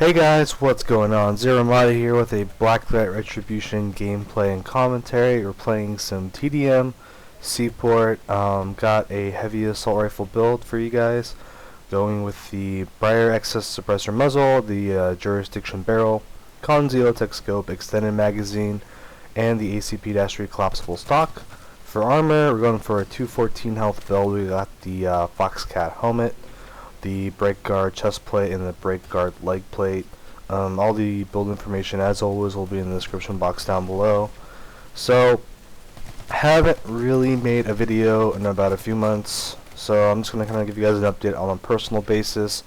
Hey guys, what's going on? ZeroArmada here with a Blacklight Retribution gameplay and commentary. We're playing some TDM, Seaport. Got a heavy assault rifle build for you guys. Going with the Briar Excess Suppressor muzzle, the Jurisdiction barrel, Con Zealotech scope, extended magazine, and the ACP-3 collapsible stock. For armor, we're going for a 214 health build. We got the Foxcat helmet, the brake guard chest plate, and the brake guard leg plate. All the build information, as always, will be in the description box down below. So, haven't really made a video in about a few months, so I'm just going to kind of give you guys an update on a personal basis,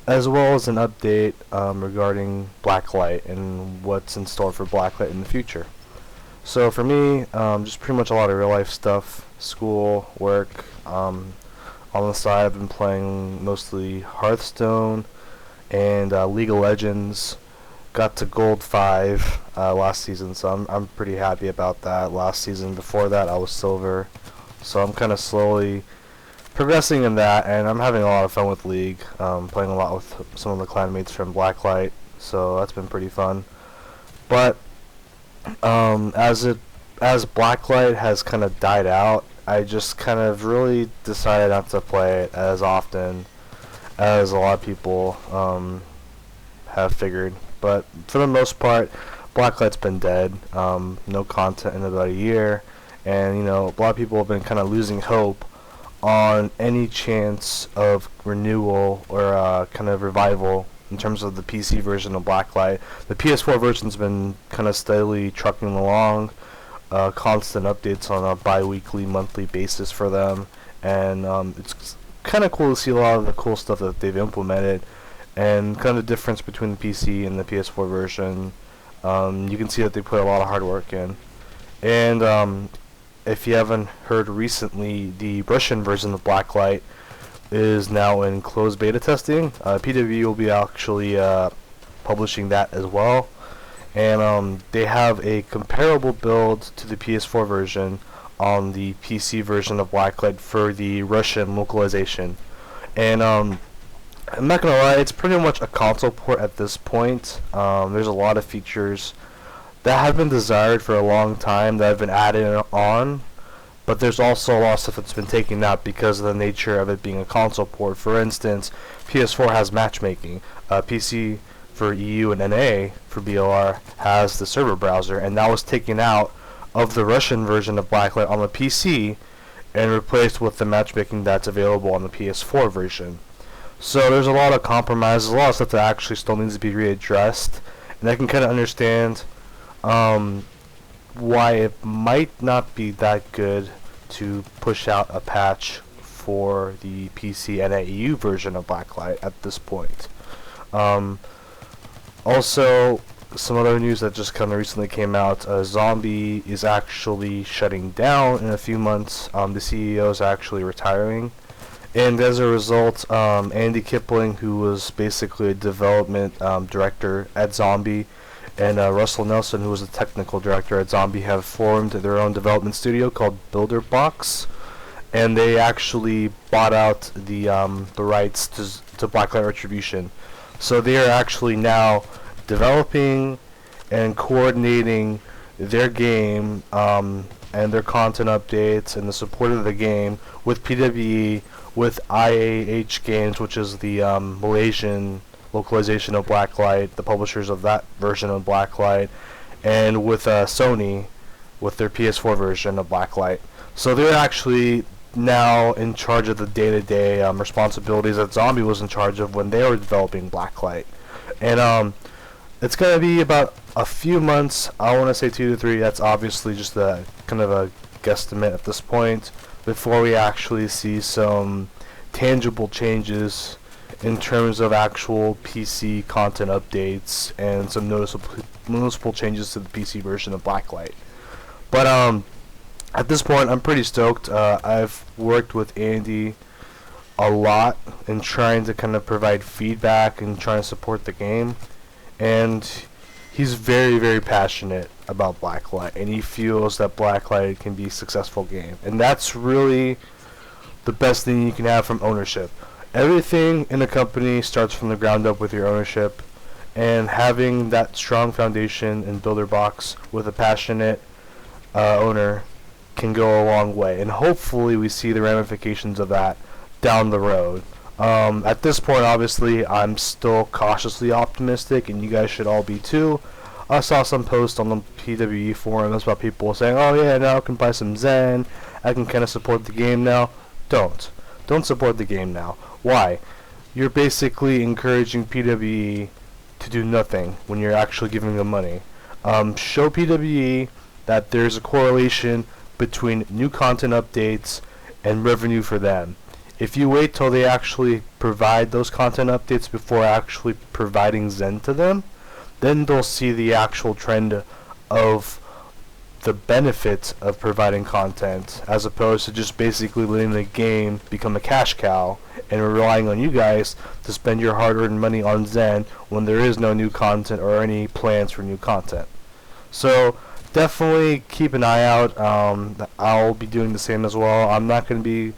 as well as an update regarding Blacklight and what's in store for Blacklight in the future. So for me, just pretty much a lot of real life stuff, school, work. On the side, I've been playing mostly Hearthstone and League of Legends. Got to Gold 5 last season, so I'm pretty happy about that. Last season before that, I was Silver, so I'm kind of slowly progressing in that, and I'm having a lot of fun with League. Playing a lot with some of the clanmates from Blacklight, so that's been pretty fun. But as Blacklight has kind of died out, I just kind of really decided not to play it as often as a lot of people have figured. But for the most part, Blacklight's been dead. No content in about a year, and a lot of people have been kind of losing hope on any chance of renewal or kind of revival in terms of the PC version of Blacklight. The PS4 version's been kind of steadily trucking along. Constant updates on a bi-weekly, monthly basis for them, and it's kind of cool to see a lot of the cool stuff that they've implemented, and kind of the difference between the PC and the PS4 version. You can see that they put a lot of hard work in, and if you haven't heard recently, the Russian version of Blacklight is now in closed beta testing. PWE will be actually publishing that as well. And they have a comparable build to the PS4 version on the PC version of Blacklight for the Russian localization. And I'm not gonna lie, it's pretty much a console port at this point. There's a lot of features that have been desired for a long time that have been added on, but there's also a lot of stuff that's been taken out because of the nature of it being a console port. For instance, PS4 has matchmaking. PC for EU and NA for BOR has the server browser, and that was taken out of the Russian version of Blacklight on the PC and replaced with the matchmaking that's available on the PS4 version. So there's a lot of compromises, a lot of stuff that actually still needs to be readdressed, and I can kind of understand why it might not be that good to push out a patch for the PC and EU version of Blacklight at this point. Also, some other news that just kind of recently came out, Zombie is actually shutting down in a few months. The CEO is actually retiring, and as a result, Andy Kipling, who was basically a development director at Zombie, and Russell Nelson, who was a technical director at Zombie, have formed their own development studio called Builder Box, and they actually bought out the rights to Blacklight Retribution. So they are actually now developing and coordinating their game and their content updates and the support of the game with PWE, with IAH Games, which is the Malaysian localization of Blacklight, the publishers of that version of Blacklight, and with Sony with their PS4 version of Blacklight. So they're actually now in charge of the day-to-day responsibilities that Zombie was in charge of when they were developing Blacklight. And it's going to be about a few months. I want to say 2 to 3. That's obviously just a kind of a guesstimate at this point, before we actually see some tangible changes in terms of actual PC content updates and some noticeable changes to the PC version of Blacklight. But at this point, I'm pretty stoked. I've worked with Andy a lot in trying to kind of provide feedback and trying to support the game, and he's very, very passionate about Blacklight, and he feels that Blacklight can be a successful game, and that's really the best thing you can have from ownership. Everything in a company starts from the ground up with your ownership, and having that strong foundation in builder box with a passionate owner can go a long way, and hopefully we see the ramifications of that down the road. At this point, obviously, I'm still cautiously optimistic, and you guys should all be too. I saw some posts on the PWE forums about people saying, oh yeah, now I can buy some Zen, I can kind of support the game now. Don't support the game now. Why? You're basically encouraging PWE to do nothing when you're actually giving them money. Show PWE that there's a correlation between new content updates and revenue for them. If you wait till they actually provide those content updates before actually providing Zen to them, then they'll see the actual trend of the benefits of providing content, as opposed to just basically letting the game become a cash cow and relying on you guys to spend your hard-earned money on Zen when there is no new content or any plans for new content. So definitely keep an eye out. I'll be doing the same as well. I'm not going to be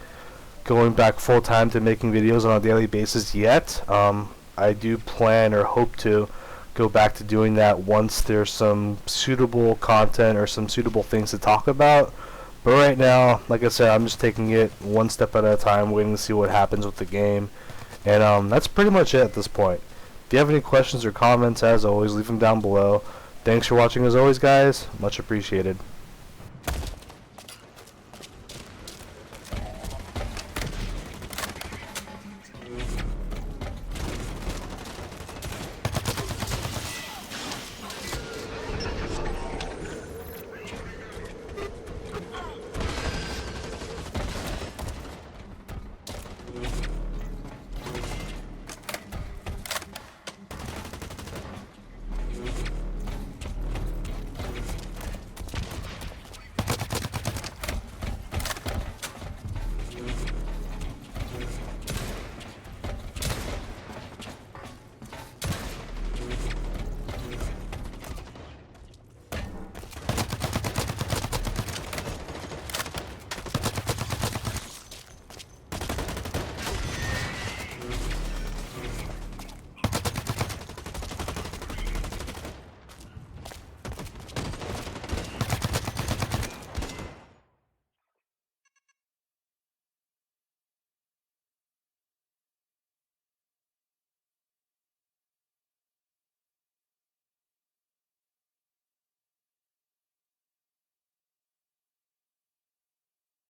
going back full-time to making videos on a daily basis yet. I do plan or hope to go back to doing that once there's some suitable content or some suitable things to talk about. But right now, like I said, I'm just taking it one step at a time, waiting to see what happens with the game. And that's pretty much it at this point. If you have any questions or comments, as always, leave them down below. Thanks for watching as always, guys. Much appreciated.